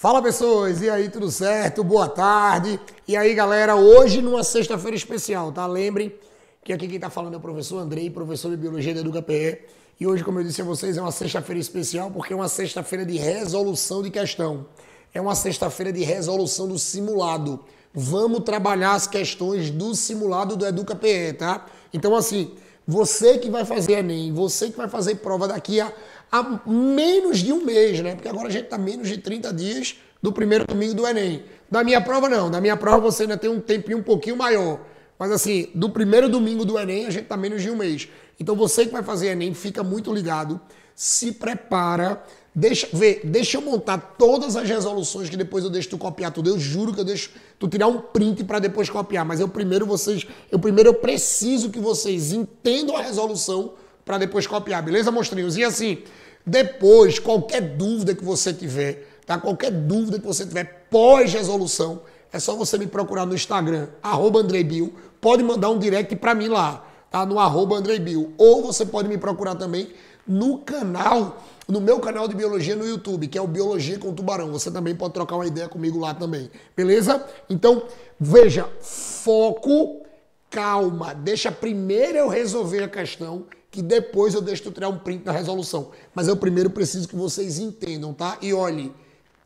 Fala pessoas, e aí, tudo certo? Boa tarde. E aí galera, hoje numa sexta-feira especial, tá? Lembrem que aqui quem tá falando é o professor Andrei, professor de Biologia da EducaPE. E hoje, como eu disse a vocês, é uma sexta-feira especial porque é uma sexta-feira de resolução de questão. É uma sexta-feira de resolução do simulado. Vamos trabalhar as questões do simulado do EducaPE, tá? Então assim, você que vai fazer Enem, você que vai fazer prova daqui a menos de um mês, né? Porque agora a gente tá menos de 30 dias do primeiro domingo do Enem. Da minha prova não, da minha prova você ainda tem um tempinho um pouquinho maior. Mas assim, do primeiro domingo do Enem a gente tá menos de um mês. Então você que vai fazer Enem, fica muito ligado, se prepara, deixa eu montar todas as resoluções que depois eu deixo tu copiar tudo. Eu juro que eu deixo tu tirar um print para depois copiar, mas eu primeiro eu preciso que vocês entendam a resolução para depois copiar, beleza, monstrinhos? E assim, depois, qualquer dúvida que você tiver, tá? Qualquer dúvida que você tiver pós-resolução, é só você me procurar no Instagram, @AndreiBio, pode mandar um direct para mim lá, tá? No @AndreiBio. Ou você pode me procurar também no canal, no meu canal de biologia no YouTube, que é o Biologia com Tubarão. Você também pode trocar uma ideia comigo lá também, beleza? Então, veja, foco, calma, deixa primeiro eu resolver a questão, que depois eu deixo tu tirar um print da resolução. Mas eu primeiro preciso que vocês entendam, tá? E olhe,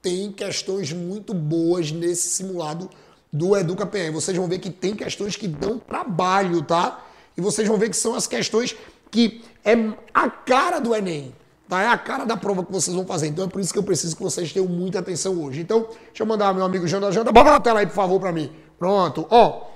tem questões muito boas nesse simulado do EducaPE. Vocês vão ver que tem questões que dão trabalho, tá? E vocês vão ver que são as questões que é a cara do Enem, tá? É a cara da prova que vocês vão fazer. Então é por isso que eu preciso que vocês tenham muita atenção hoje. Então, deixa eu mandar meu amigo Janda. Bota na tela aí, por favor, pra mim. Pronto. Ó,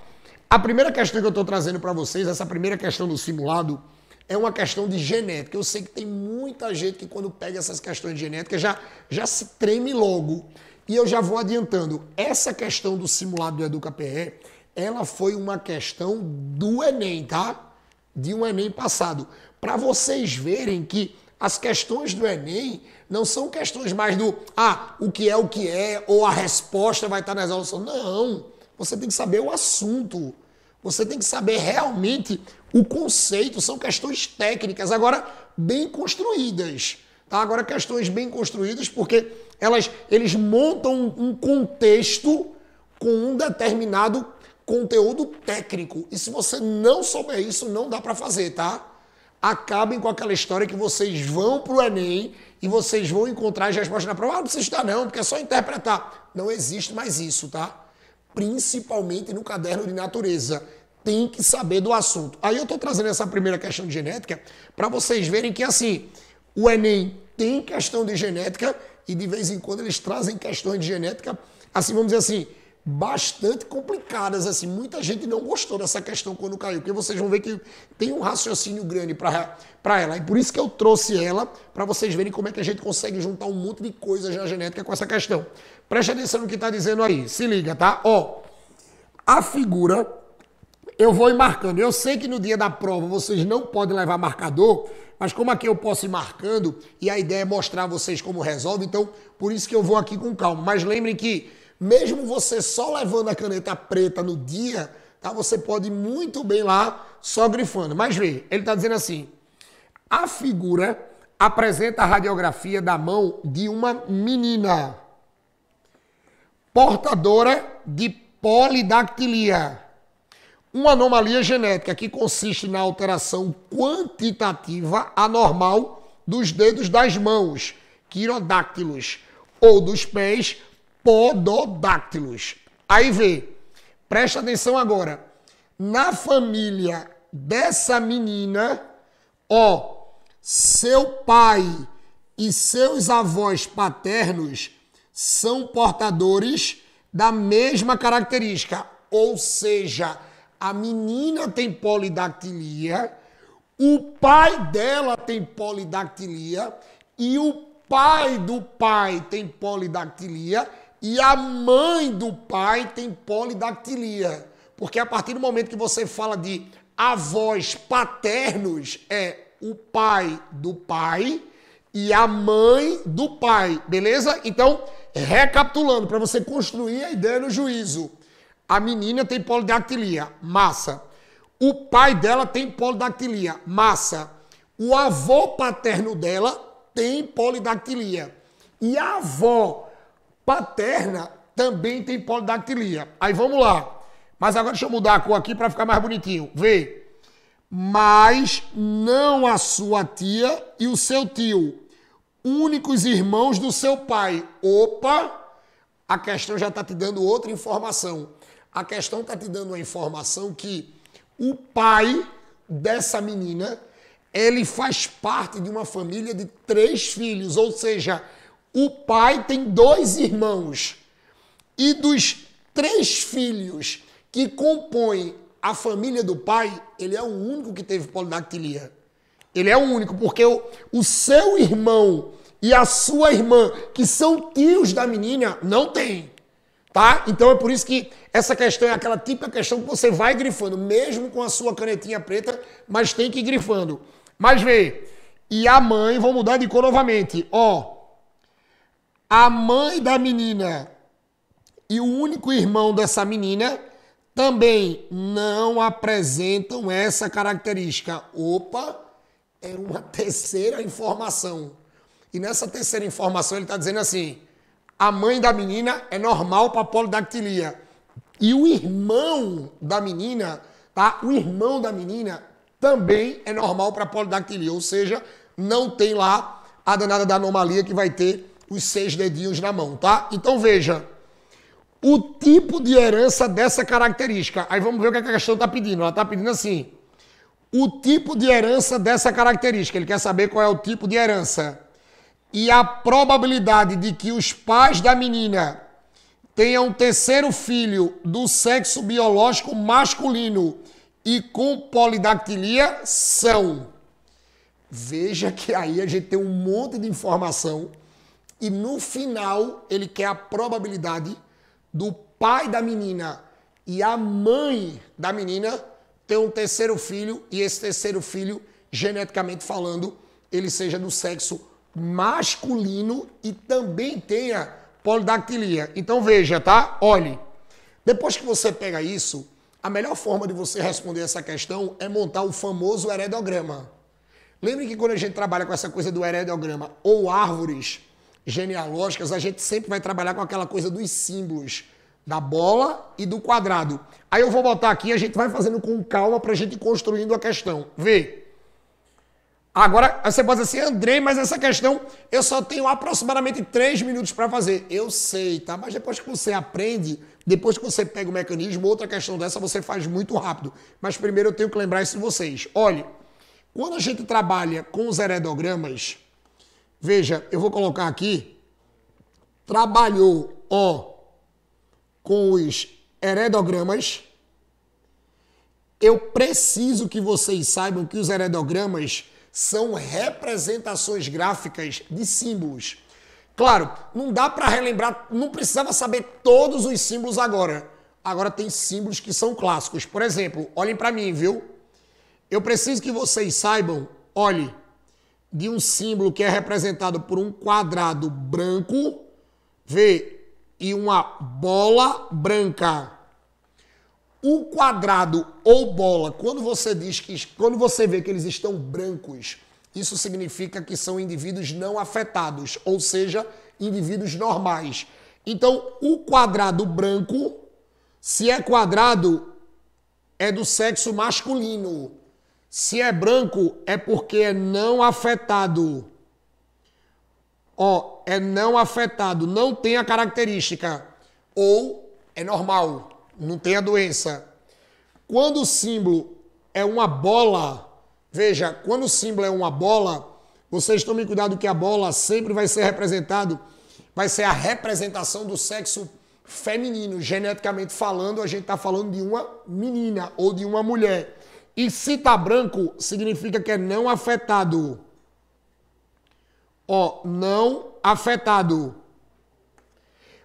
a primeira questão que eu tô trazendo pra vocês, essa primeira questão do simulado, é uma questão de genética. Eu sei que tem muita gente que quando pega essas questões de genética já se treme logo. E eu já vou adiantando. Essa questão do simulado do EducaPE, ela foi uma questão do Enem, tá? De um Enem passado. Para vocês verem que as questões do Enem não são questões mais do o que é, ou a resposta vai estar na resolução. Não. Você tem que saber o assunto. Você tem que saber realmente o conceito, são questões técnicas, agora bem construídas. Tá? Agora questões bem construídas porque eles montam um contexto com um determinado conteúdo técnico. E se você não souber isso, não dá para fazer, tá? Acabem com aquela história que vocês vão para o Enem e vocês vão encontrar as respostas na prova. Não precisa estudar não, porque é só interpretar. Não existe mais isso, tá? Principalmente no caderno de natureza. Tem que saber do assunto. Aí eu estou trazendo essa primeira questão de genética para vocês verem que, assim, o Enem tem questão de genética e de vez em quando eles trazem questões de genética, assim, vamos dizer assim, bastante complicadas, assim. Muita gente não gostou dessa questão quando caiu, porque vocês vão ver que tem um raciocínio grande para ela. E por isso que eu trouxe ela, para vocês verem como é que a gente consegue juntar um monte de coisas na genética com essa questão. Preste atenção no que está dizendo aí. Se liga, tá? Ó, a figura, eu vou ir marcando. Eu sei que no dia da prova vocês não podem levar marcador, mas como aqui eu posso ir marcando, e a ideia é mostrar a vocês como resolve, então por isso que eu vou aqui com calma. Mas lembrem que mesmo você só levando a caneta preta no dia, tá? Você pode ir muito bem lá só grifando. Mas vê, ele está dizendo assim, a figura apresenta a radiografia da mão de uma menina portadora de polidactilia, uma anomalia genética que consiste na alteração quantitativa anormal dos dedos das mãos, quirodáctilos, ou dos pés, pododáctilos. Aí vê, presta atenção agora, na família dessa menina, ó, seu pai e seus avós paternos são portadores da mesma característica, ou seja, a menina tem polidactilia, o pai dela tem polidactilia e o pai do pai tem polidactilia e a mãe do pai tem polidactilia. Porque a partir do momento que você fala de avós paternos, é o pai do pai e a mãe do pai, beleza? Então, recapitulando, para você construir a ideia no juízo. A menina tem polidactilia, massa. O pai dela tem polidactilia, massa. O avô paterno dela tem polidactilia. E a avó paterna também tem polidactilia. Aí vamos lá. Mas agora deixa eu mudar a cor aqui para ficar mais bonitinho. Vê. Mas não a sua tia e o seu tio. Únicos irmãos do seu pai. Opa! A questão já está te dando outra informação. A questão está te dando uma informação que o pai dessa menina, ele faz parte de uma família de 3 filhos. Ou seja, o pai tem 2 irmãos. E dos 3 filhos que compõem a família do pai, ele é o único que teve polidactilia. Ele é o único, porque o seu irmão e a sua irmã, que são tios da menina, não tem. Tá? Então é por isso que essa questão é aquela típica questão que você vai grifando, mesmo com a sua canetinha preta, mas tem que ir grifando. Mas vê, e a mãe, vou mudar de cor novamente, ó. A mãe da menina e o único irmão dessa menina também não apresentam essa característica. Opa, é uma terceira informação. E nessa terceira informação ele está dizendo assim, a mãe da menina é normal para polidactilia. E o irmão da menina, tá? O irmão da menina também é normal para polidactilia. Ou seja, não tem lá a danada da anomalia que vai ter os 6 dedinhos na mão, tá? Então veja, o tipo de herança dessa característica. Aí vamos ver o que a questão está pedindo. Ela está pedindo assim, o tipo de herança dessa característica. Ele quer saber qual é o tipo de herança. E a probabilidade de que os pais da menina tenham um terceiro filho do sexo biológico masculino e com polidactilia são. Veja que aí a gente tem um monte de informação e no final ele quer a probabilidade do pai da menina e a mãe da menina ter um terceiro filho e esse terceiro filho, geneticamente falando, ele seja do sexo masculino e também tenha polidactilia. Então veja, tá? Olhe, depois que você pega isso, a melhor forma de você responder essa questão é montar o famoso heredograma. Lembre que quando a gente trabalha com essa coisa do heredograma ou árvores genealógicas, a gente sempre vai trabalhar com aquela coisa dos símbolos, da bola e do quadrado. Aí eu vou botar aqui, a gente vai fazendo com calma para a gente ir construindo a questão. Vê. Agora, você pode dizer assim, Andrei, mas essa questão eu só tenho aproximadamente 3 minutos para fazer. Eu sei, tá? Mas depois que você aprende, depois que você pega o mecanismo, outra questão dessa você faz muito rápido. Mas primeiro eu tenho que lembrar isso de vocês. Olha, quando a gente trabalha com os heredogramas, veja, eu vou colocar aqui, trabalhou, ó, com os heredogramas, eu preciso que vocês saibam que os heredogramas são representações gráficas de símbolos. Claro, não dá para relembrar, não precisava saber todos os símbolos agora. Agora tem símbolos que são clássicos. Por exemplo, olhem para mim, viu? Eu preciso que vocês saibam, olhe, de um símbolo que é representado por um quadrado branco, vê, e uma bola branca. O quadrado ou bola, quando você vê que eles estão brancos, isso significa que são indivíduos não afetados, ou seja, indivíduos normais. Então, o quadrado branco, se é quadrado, é do sexo masculino. Se é branco, é porque é não afetado. Ó, é não afetado, não tem a característica. Ou é normal. Não tem a doença. Quando o símbolo é uma bola, veja, quando o símbolo é uma bola, vocês tomem cuidado que a bola sempre vai ser a representação do sexo feminino. Geneticamente falando, a gente está falando de uma menina ou de uma mulher. E se está branco, significa que é não afetado. Ó, não afetado.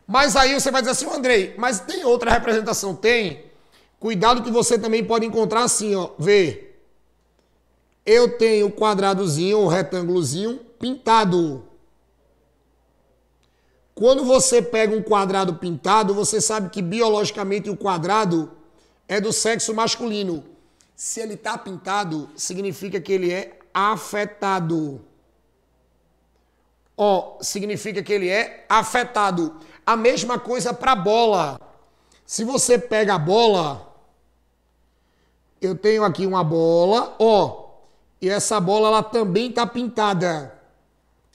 Mas aí você vai dizer assim, Andrei, mas tem outra representação? Tem. Cuidado que você também pode encontrar assim, ó. Vê. Eu tenho o quadradozinho, o retângulozinho pintado. Quando você pega um quadrado pintado, você sabe que biologicamente o quadrado é do sexo masculino. Se ele está pintado, significa que ele é afetado. Ó, significa que ele é afetado. A mesma coisa para bola. Se você pega a bola, eu tenho aqui uma bola, ó, e essa bola ela também está pintada.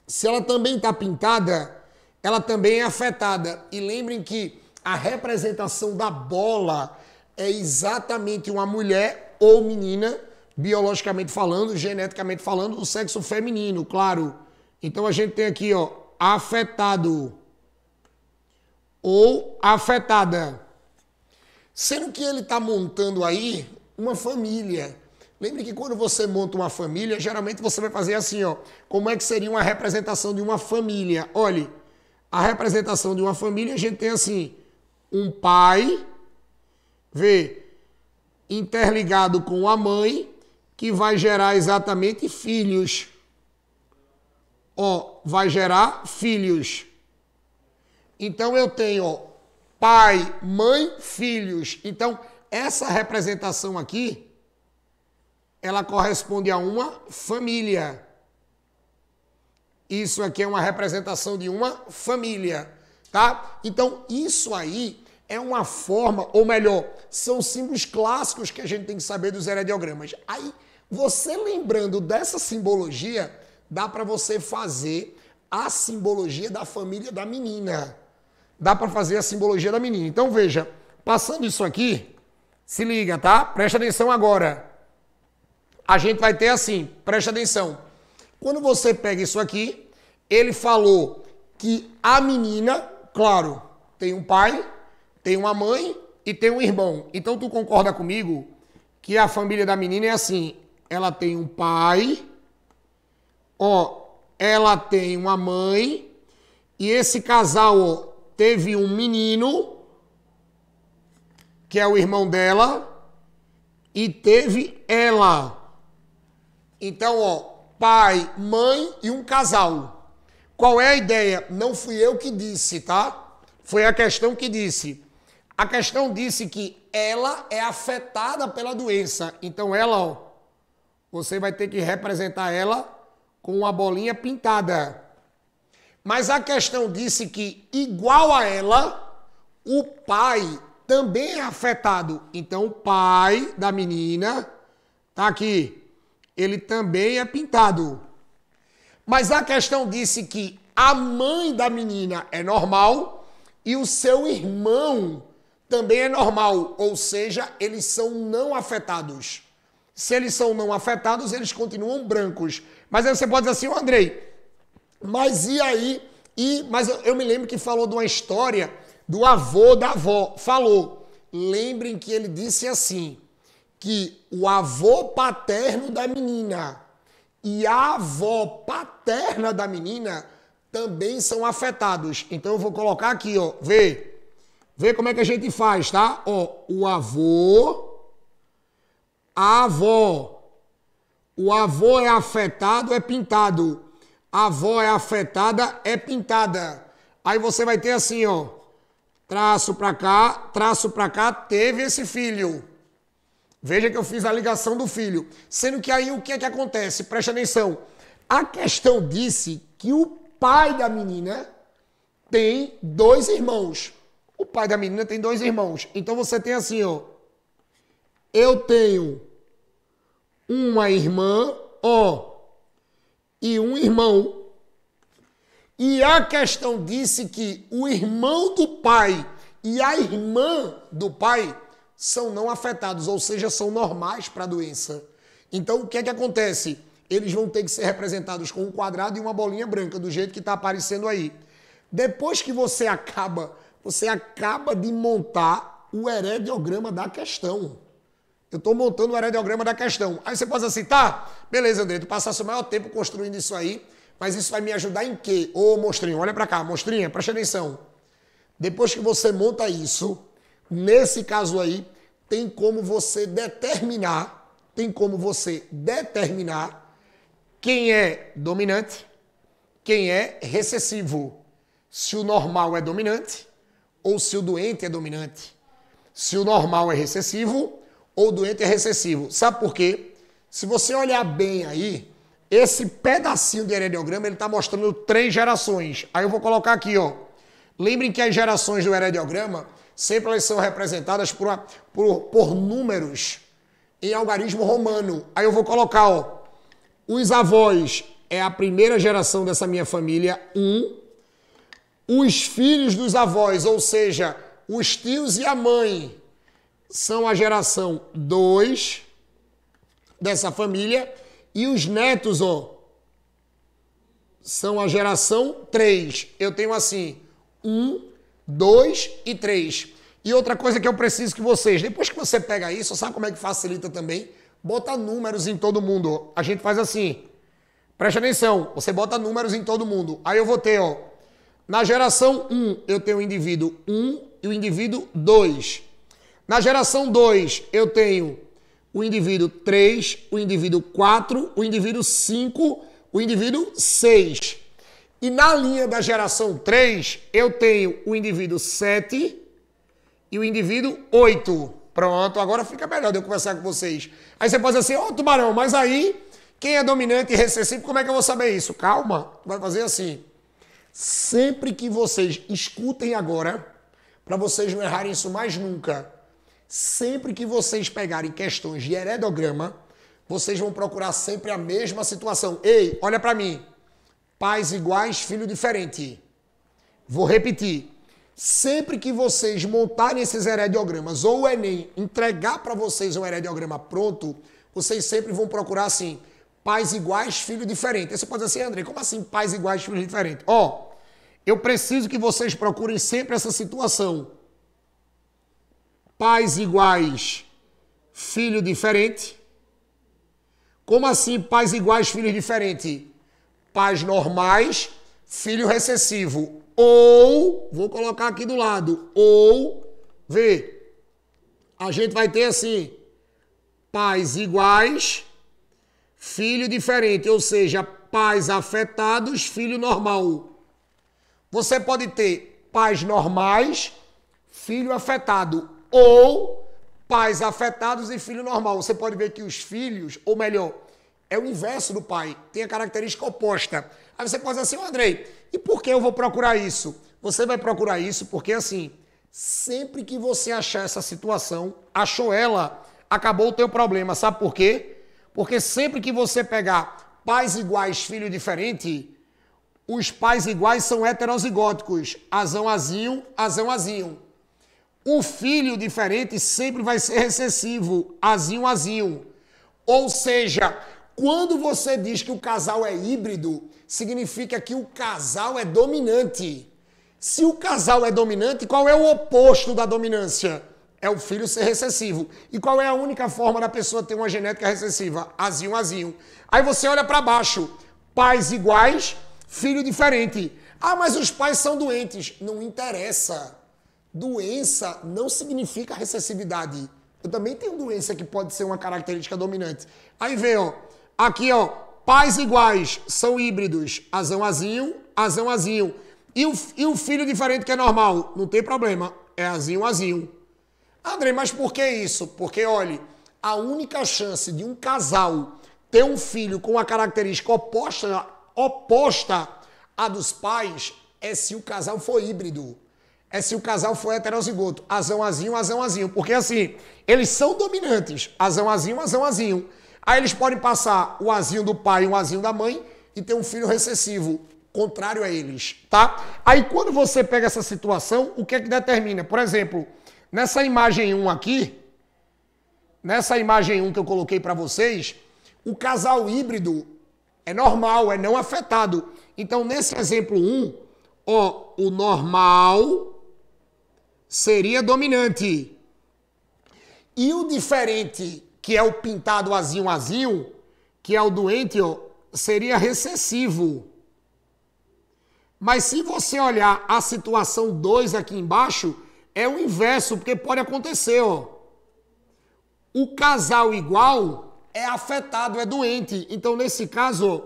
Se ela também está pintada, ela também é afetada. E lembrem que a representação da bola é exatamente uma mulher ou menina, biologicamente falando, geneticamente falando, do sexo feminino, claro. Então a gente tem aqui, ó, afetado ou afetada. Sendo que ele está montando aí uma família. Lembre que quando você monta uma família, geralmente você vai fazer assim, ó. Como é que seria uma representação de uma família? Olhe, a representação de uma família, a gente tem assim, um pai, vê, interligado com a mãe, que vai gerar exatamente filhos. Ó, vai gerar filhos. Então eu tenho, ó, pai, mãe, filhos. Então, essa representação aqui, ela corresponde a uma família. Isso aqui é uma representação de uma família, tá? Então, isso aí é uma forma, ou melhor, são símbolos clássicos que a gente tem que saber dos herediogramas. Aí, você lembrando dessa simbologia, dá para você fazer a simbologia da família da menina. Dá para fazer a simbologia da menina. Então, veja, passando isso aqui, se liga, tá? Presta atenção agora. A gente vai ter assim, presta atenção. Quando você pega isso aqui, ele falou que a menina, claro, tem um pai, tem uma mãe e tem um irmão. Então, tu concorda comigo que a família da menina é assim, ela tem um pai, ó, ela tem uma mãe e esse casal, ó, teve um menino, que é o irmão dela, e teve ela. Então, ó, pai, mãe e um casal. Qual é a ideia? Não fui eu que disse, tá? Foi a questão que disse. A questão disse que ela é afetada pela doença. Então, ela, ó, você vai ter que representar ela com uma bolinha pintada. Mas a questão disse que, igual a ela, o pai também é afetado. Então, o pai da menina tá aqui. Ele também é pintado. Mas a questão disse que a mãe da menina é normal e o seu irmão também é normal. Ou seja, eles são não afetados. Se eles são não afetados, eles continuam brancos. Mas aí você pode dizer assim, Andrei, mas e aí? Mas eu me lembro que falou de uma história do avô da avó. Falou. Lembrem que ele disse assim, que o avô paterno da menina e a avó paterna da menina também são afetados. Então eu vou colocar aqui, ó, vê como é que a gente faz, tá? Ó, o avô, a avó. O avô é afetado, é pintado. A avó é afetada, é pintada. Aí você vai ter assim, ó, traço pra cá, teve esse filho. Veja que eu fiz a ligação do filho. Sendo que aí o que é que acontece? Presta atenção. A questão disse que o pai da menina tem 2 irmãos. O pai da menina tem 2 irmãos. Então você tem assim, ó. Eu tenho uma irmã, ó, e um irmão. E a questão disse que o irmão do pai e a irmã do pai são não afetados, ou seja, são normais para a doença. Então, o que é que acontece? Eles vão ter que ser representados com um quadrado e uma bolinha branca, do jeito que está aparecendo aí. Depois que você acaba de montar o herediograma da questão. Eu estou montando o herediograma da questão. Aí você pode dizer assim, tá, beleza, André, tu passasse o maior tempo construindo isso aí, mas isso vai me ajudar em quê? Ô, monstrinho, olha para cá, monstrinha, presta atenção. Depois que você monta isso, nesse caso aí, tem como você determinar quem é dominante, quem é recessivo. Se o normal é dominante ou se o doente é dominante. Se o normal é recessivo ou o doente é recessivo. Sabe por quê? Se você olhar bem aí, Esse pedacinho de herediograma, ele está mostrando 3 gerações. Aí eu vou colocar aqui, ó. Lembrem que as gerações do herediograma, sempre elas são representadas por números em algarismo romano. Aí eu vou colocar, ó, os avós é a primeira geração dessa minha família, 1. Os filhos dos avós, ou seja, os tios e a mãe, são a geração 2 dessa família. E os netos, ó, são a geração 3. Eu tenho assim, 1, 2 e 3. E outra coisa que eu preciso que vocês, depois que você pega isso, sabe como é que facilita também? Bota números em todo mundo. A gente faz assim, preste atenção, você bota números em todo mundo. Aí eu vou ter, ó, na geração 1, eu tenho o indivíduo 1 e o indivíduo 2. Na geração 2, eu tenho o indivíduo 3, o indivíduo 4, o indivíduo 5, o indivíduo 6. E na linha da geração 3, eu tenho o indivíduo 7 e o indivíduo 8. Pronto, agora fica melhor de eu conversar com vocês. Aí você pode dizer assim, ó, Tubarão, mas aí, quem é dominante e recessivo, como é que eu vou saber isso? Calma, vai fazer assim. Sempre que vocês escutem agora, para vocês não errarem isso mais nunca, sempre que vocês pegarem questões de heredograma, vocês vão procurar sempre a mesma situação. Ei, olha para mim. Pais iguais, filho diferente. Vou repetir. Sempre que vocês montarem esses herediogramas ou o Enem entregar para vocês um herediograma pronto, vocês sempre vão procurar assim, pais iguais, filho diferente. Aí você pode dizer assim, André, como assim pais iguais, filho diferente? Ó, eu preciso que vocês procurem sempre essa situação. Pais iguais, filho diferente. Como assim pais iguais, filho diferente? Pais normais, filho recessivo. Ou, vou colocar aqui do lado, ou, vê, a gente vai ter assim, pais iguais, filho diferente, ou seja, pais afetados, filho normal. Você pode ter pais normais, filho afetado, ou pais afetados e filho normal. Você pode ver que os filhos, ou melhor, é o inverso do pai, tem a característica oposta. Aí você pode dizer assim, Andrei, e por que eu vou procurar isso? Você vai procurar isso porque, assim, sempre que você achar essa situação, achou ela, acabou o teu problema. Sabe por quê? Porque sempre que você pegar pais iguais, filho diferente, os pais iguais são heterozigóticos, azão, azinho, azão, azinho. O filho diferente sempre vai ser recessivo, azinho, azinho. Ou seja, quando você diz que o casal é híbrido, significa que o casal é dominante. Se o casal é dominante, qual é o oposto da dominância? É o filho ser recessivo. E qual é a única forma da pessoa ter uma genética recessiva? Azinho, azinho. Aí você olha para baixo, pais iguais, filho diferente. Ah, mas os pais são doentes. Não interessa. Doença não significa recessividade. Eu também tenho doença que pode ser uma característica dominante. Aí vem, ó, aqui, ó, pais iguais são híbridos, azão, azinho, azão, azinho. E o filho diferente que é normal? Não tem problema, é azinho, azinho. André, mas por que isso? Porque, olha, a única chance de um casal ter um filho com uma característica oposta à dos pais é se o casal for híbrido. É se o casal for heterozigoto, azão, azinho, azão, azinho. Porque assim, eles são dominantes, azão, azinho, azão, azinho. Aí eles podem passar o azinho do pai e o azinho da mãe e ter um filho recessivo, contrário a eles, tá? Aí quando você pega essa situação, o que é que determina? Por exemplo, nessa imagem 1 aqui, nessa imagem 1 que eu coloquei para vocês, o casal híbrido é normal, é não afetado. Então, nesse exemplo 1, ó, o normal seria dominante. E o diferente, que é o pintado azinho, azinho, que é o doente, ó, seria recessivo. Mas se você olhar a situação 2 aqui embaixo, é o inverso, porque pode acontecer, ó. O casal igual é afetado, é doente. Então, nesse caso, ó,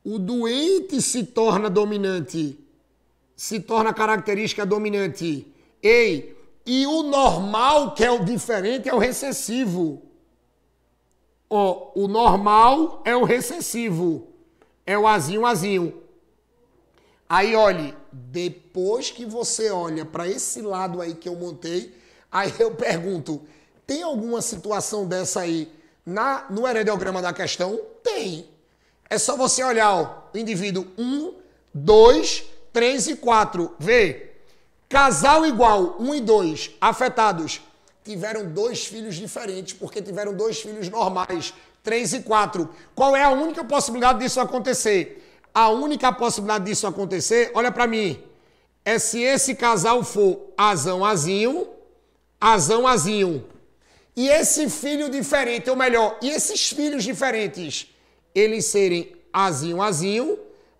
o doente se torna dominante, se torna característica dominante. Ei, e o normal, que é o diferente, é o recessivo. Ó, o normal é o recessivo. é o azinho, azinho. Aí, olhe, depois que você olha para esse lado aí que eu montei, aí eu pergunto, tem alguma situação dessa aí no herediograma da questão? Tem. É só você olhar, ó, o indivíduo 1, 2, 3 e 4. Vê, casal igual, 1 e 2, afetados. Tiveram 2 filhos diferentes, porque tiveram 2 filhos normais, 3 e 4. Qual é a única possibilidade disso acontecer? A única possibilidade disso acontecer, olha para mim, é se esse casal for azão, azinho, azão, azinho. E esse filho diferente, ou melhor, e esses filhos diferentes, eles serem azinho, azinho,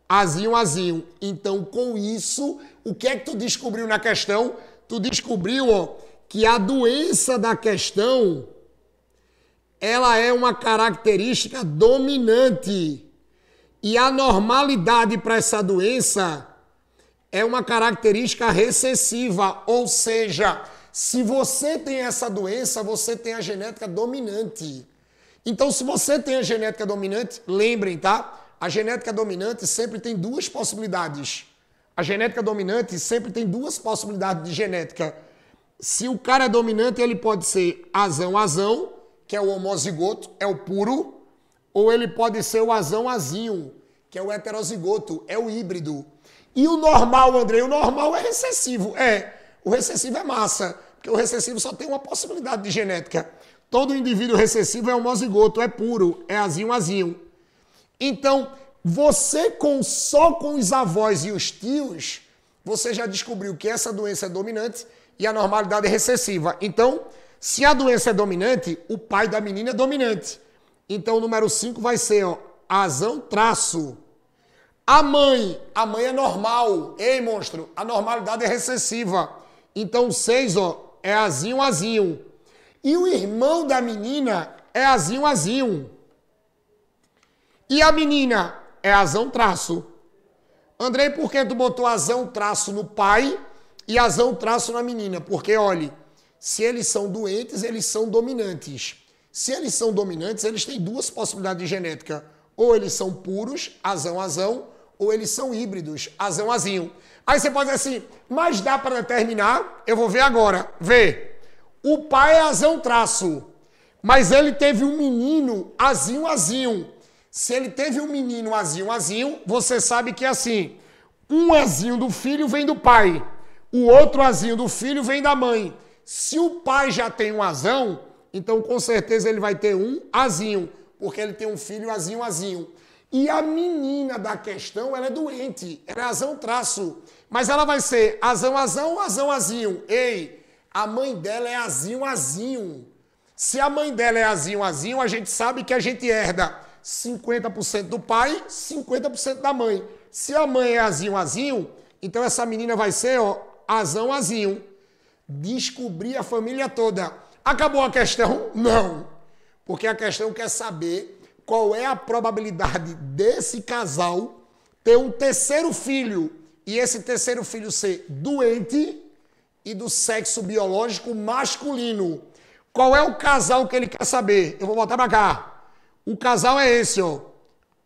azinho, azinho. Então, com isso, o que é que tu descobriu na questão? Tu descobriu, ó, que a doença da questão, ela é uma característica dominante. E a normalidade para essa doença é uma característica recessiva, ou seja, se você tem essa doença, você tem a genética dominante. Então, se você tem a genética dominante, lembrem, tá? A genética dominante sempre tem 2 possibilidades. A genética dominante sempre tem 2 possibilidades de genética. Se o cara é dominante, ele pode ser azão, azão, que é o homozigoto, é o puro, ou ele pode ser o azão, azinho, que é o heterozigoto, é o híbrido. E o normal, Andrei, o normal é recessivo. O recessivo é massa, porque o recessivo só tem uma possibilidade de genética. Todo indivíduo recessivo é homozigoto, é puro, é azinho, azinho. Então, você só com os avós e os tios, você já descobriu que essa doença é dominante e a normalidade é recessiva. Então, se a doença é dominante, o pai da menina é dominante. Então, o número 5 vai ser, ó, azão, traço. A mãe é normal. Ei, monstro, a normalidade é recessiva. Então, o 6, ó, é azinho, azinho. E o irmão da menina é azinho, azinho. E a menina é azão, traço. Andrei, por que tu botou azão, traço no pai e azão, traço na menina? Porque, olhe, se eles são doentes, eles são dominantes. Se eles são dominantes, eles têm 2 possibilidades de genética. Ou eles são puros, azão, azão, ou eles são híbridos, azão, azinho. Aí você pode dizer assim, mas dá para determinar? Eu vou ver agora. Vê, o pai é azão, traço, mas ele teve um menino azinho, azinho. Se ele teve um menino azinho, azinho, você sabe que é assim, um azinho do filho vem do pai, o outro azinho do filho vem da mãe. Se o pai já tem um azão, então com certeza ele vai ter um azinho, porque ele tem um filho azinho, azinho. E a menina da questão, ela é doente, ela é azão, traço, mas ela vai ser azão, azão ou azão, azinho? Ei, a mãe dela é azinho, azinho. Se a mãe dela é azinho, azinho, a gente sabe que a gente herda 50% do pai, 50% da mãe. Se a mãe é azinho, azinho, então essa menina vai ser, ó, azão, azinho. Descobrir a família toda. Acabou a questão? Não. Porque a questão quer saber qual é a probabilidade desse casal ter um terceiro filho e esse terceiro filho ser doente e do sexo biológico masculino. Qual é o casal que ele quer saber? Eu vou botar pra cá. O casal é esse, ó.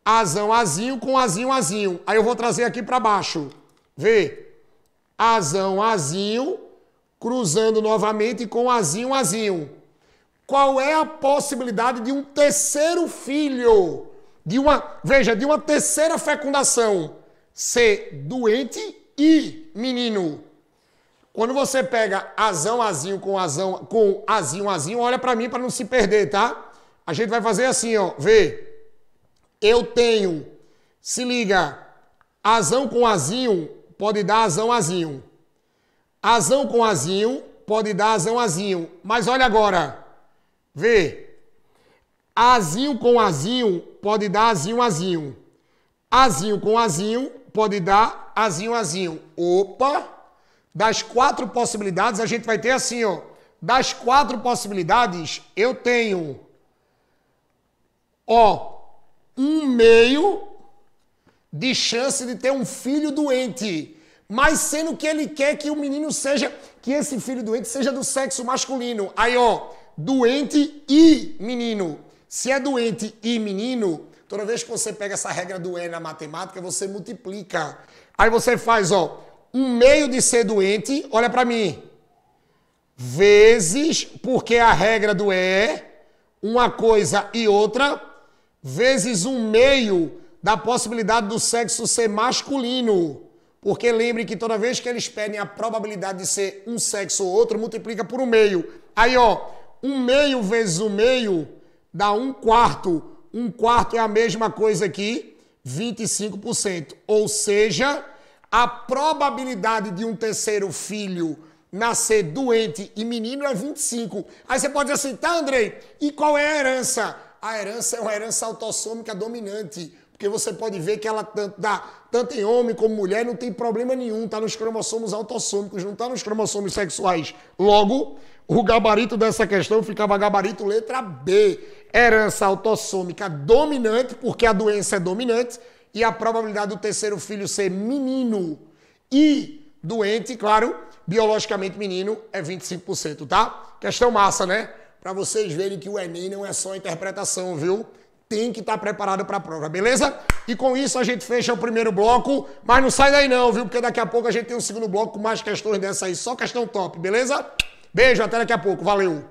Azão, azinho com azinho, azinho. Aí eu vou trazer aqui pra baixo. Vê. Azão, azinho, cruzando novamente com azinho, azinho. Qual é a possibilidade de um terceiro filho, de uma terceira fecundação, ser doente e menino? Quando você pega azão, azinho com azinho, azinho, olha para mim para não se perder, tá? A gente vai fazer assim, ó, vê. Eu tenho, se liga, azão com azinho pode dar azão, azinho. Azão com azinho pode dar azão, azinho. Mas olha agora. Vê, azinho com azinho pode dar azinho, azinho. Azinho com azinho pode dar azinho, azinho. Opa! Das 4 possibilidades, a gente vai ter assim, ó. Das 4 possibilidades, eu tenho, ó, 1/2 de chance de ter um filho doente. Mas sendo que ele quer que o menino seja, que esse filho doente seja do sexo masculino. Aí, ó. Doente e menino. Se é doente e menino, Toda vez que você pega essa regra do E na matemática, você multiplica. Aí você faz, ó, 1/2 de ser doente, olha para mim, vezes, porque a regra do E, uma coisa e outra, vezes 1/2 da possibilidade do sexo ser masculino. Porque lembre que toda vez que eles pedem a probabilidade de ser um sexo ou outro, multiplica por 1/2. Aí, ó, 1/2 vezes 1/2 dá 1/4. 1/4 é a mesma coisa aqui, 25%. Ou seja, a probabilidade de um terceiro filho nascer doente e menino é 25. Aí você pode dizer assim, tá, Andrei, e qual é a herança? A herança é uma herança autossômica dominante. Porque você pode ver que ela dá tanto em homem como mulher, não tem problema nenhum, está nos cromossomos autossômicos, não está nos cromossomos sexuais. Logo, o gabarito dessa questão ficava gabarito letra B. Herança autossômica dominante, porque a doença é dominante, e a probabilidade do terceiro filho ser menino e doente, claro, biologicamente menino, é 25%, tá? Questão massa, né? Para vocês verem que o Enem não é só interpretação, viu? Tem que estar preparado para a prova, beleza? E com isso a gente fecha o primeiro bloco, mas não sai daí não, viu? Porque daqui a pouco a gente tem um segundo bloco com mais questões dessa aí, só questão top, beleza? Beijo, até daqui a pouco, valeu!